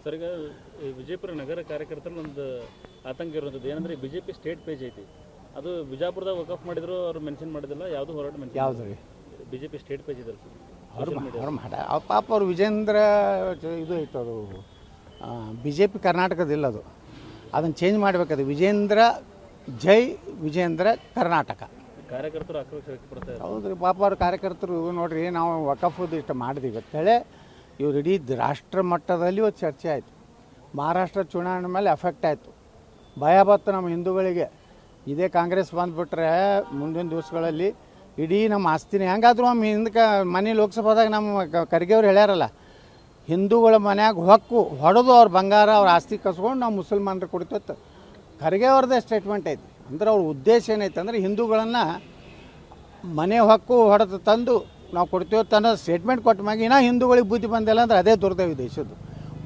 Sir, ಈಗ ಈ ವಿಜಯಪುರ ನಗರ ಕಾರ್ಯಕರ್ತರಲ್ಲಿ ಒಂದು ಆತಂಕ ಇರುವಂಥದ್ದು ಏನಂದ್ರೆ ಬಿಜೆಪಿ ಸ್ಟೇಟ್ ಪೇಜ್ ಐತಿ, ಅದು ಬಿಜಾಪುರದಾಗ ವಕಫ್ ಮಾಡಿದ್ರು ಅವ್ರು ಮೆನ್ಷನ್ ಮಾಡಿದಿಲ್ಲ, ಯಾವುದು ಹೋರಾಟ ಮೆನ್ಷನ್ ಯಾವುದು ರೀ ಬಿಜೆಪಿ ಸ್ಟೇಟ್ ಪೇಜ್ ಇದೆ ಅವ್ರು ಮಾಡ ಪಾಪ ಅವ್ರು ವಿಜೇಂದ್ರ ಇದು ಐತೆ ಅದು ಬಿ ಜೆ ಪಿ ಕರ್ನಾಟಕದಿಲ್ಲ ಅದು, ಅದನ್ನು ಚೇಂಜ್ ಮಾಡಬೇಕದು. ವಿಜೇಂದ್ರ ಜೈ ವಿಜೇಂದ್ರ ಕರ್ನಾಟಕ. ಕಾರ್ಯಕರ್ತರು ಆಕ್ರೋಶ ವ್ಯಕ್ತಪಡ್ತಾರೆ. ಹೌದು ರೀ, ಪಾಪ ಅವ್ರ ಕಾರ್ಯಕರ್ತರು ನೋಡಿರಿ, ನಾವು ವಕಫದ್ದು ಇಷ್ಟು ಮಾಡಿದೀವಿ ಅಂತೇಳಿ ಇವ್ರು ಇಡೀ ರಾಷ್ಟ್ರ ಮಟ್ಟದಲ್ಲಿ ಒಂದು ಚರ್ಚೆ ಆಯಿತು. ಮಹಾರಾಷ್ಟ್ರ ಚುನಾವಣೆ ಮೇಲೆ ಎಫೆಕ್ಟ್ ಆಯಿತು, ಭಯ ಬತ್ತು ನಮ್ಮ ಹಿಂದೂಗಳಿಗೆ. ಇದೇ ಕಾಂಗ್ರೆಸ್ ಬಂದುಬಿಟ್ರೆ ಮುಂದಿನ ದಿವಸಗಳಲ್ಲಿ ಇಡೀ ನಮ್ಮ ಆಸ್ತಿನೇ ಹೆಂಗಾದ್ರೂ ನಮ್ಮ ಹಿಂದಕ್ಕೆ ಮನೆ ಲೋಕಸಭಾದಾಗ ನಮ್ಮ ಖರ್ಗೆ ಅವ್ರು ಹೇಳ್ಯಾರಲ್ಲ, ಹಿಂದೂಗಳ ಮನ್ಯಾಗ ಹೊಡೆದು ಅವ್ರ ಬಂಗಾರ ಅವ್ರ ಆಸ್ತಿ ಕಸ್ಕೊಂಡು ನಾವು ಮುಸಲ್ಮಾನರು ಕೊಡ್ತೇವೆ. ಖರ್ಗೆ ಅವ್ರದ್ದೇ ಸ್ಟೇಟ್ಮೆಂಟ್ ಐತಿ. ಅಂದ್ರೆ ಅವ್ರ ಉದ್ದೇಶ ಏನೈತೆ ಅಂದರೆ ಹಿಂದೂಗಳನ್ನು ಮನೆ ಹೊಡೆದು ತಂದು ನಾವು ಕೊಡ್ತೇವೆ ಅನ್ನೋ ಸ್ಟೇಟ್ಮೆಂಟ್ ಕೊಟ್ಟ ಮ್ಯಾಗ ಇನ್ನೂ ಹಿಂದೂಗಳಿಗೆ ಬುದ್ಧಿ ಬಂದಿಲ್ಲ ಅಂದ್ರೆ ಅದೇ ದುರ್ದೈವ ದೇಶದ್ದು.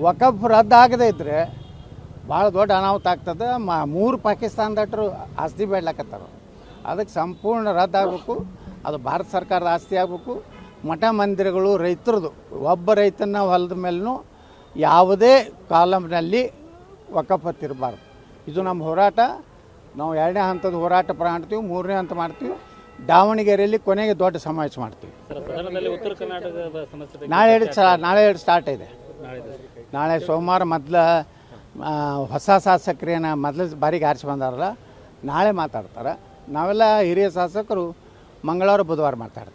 ವಕಫ್ ರದ್ದಾಗದೇ ಇದ್ದರೆ ಭಾಳ ದೊಡ್ಡ ಅನಾಹುತ ಆಗ್ತದೆ. 3 ಪಾಕಿಸ್ತಾನದಟ್ಟರು ಆಸ್ತಿ ಬೇಡ್ಲಕತ್ತಾರ. ಅದಕ್ಕೆ ಸಂಪೂರ್ಣ ರದ್ದಾಗಬೇಕು. ಅದು ಭಾರತ ಸರ್ಕಾರದ ಆಸ್ತಿ ಆಗಬೇಕು. ಮಠ ಮಂದಿರಗಳು ರೈತರದು, ಒಬ್ಬ ರೈತನ ಹೊಲದ ಮೇಲೂ ಯಾವುದೇ ಕಾಲಮ್ನಲ್ಲಿ ವಕಫತ್ತಿರಬಾರ್ದು. ಇದು ನಮ್ಮ ಹೋರಾಟ. ನಾವು 2ನೇ ಹಂತದ ಹೋರಾಟ ಮಾಡ್ತೀವಿ, 3ನೇ ಹಂತ ಮಾಡ್ತೀವಿ. ದಾವಣಗೆರೆಯಲ್ಲಿ ಕೊನೆಗೆ ದೊಡ್ಡ ಸಮಾವೇಶ ಮಾಡ್ತೀವಿ. ಉತ್ತರ ಕರ್ನಾಟಕದ ಸಮಸ್ಯೆ ನಾಳೆ ಸ್ಟಾರ್ಟ್ ಇದೆ. ನಾಳೆ ಸೋಮವಾರ ಮೊದಲು ಹೊಸ ಶಾಸಕರೇನ ಮೊದಲು ಬಾರಿಗೆ ಆರಿಸಿ ಬಂದಾರಲ್ಲ, ನಾಳೆ ಮಾತಾಡ್ತಾರೆ. ನಾವೆಲ್ಲ ಹಿರಿಯ ಶಾಸಕರು ಮಂಗಳವಾರ ಬುಧವಾರ ಮಾತಾಡ್ತೀವಿ.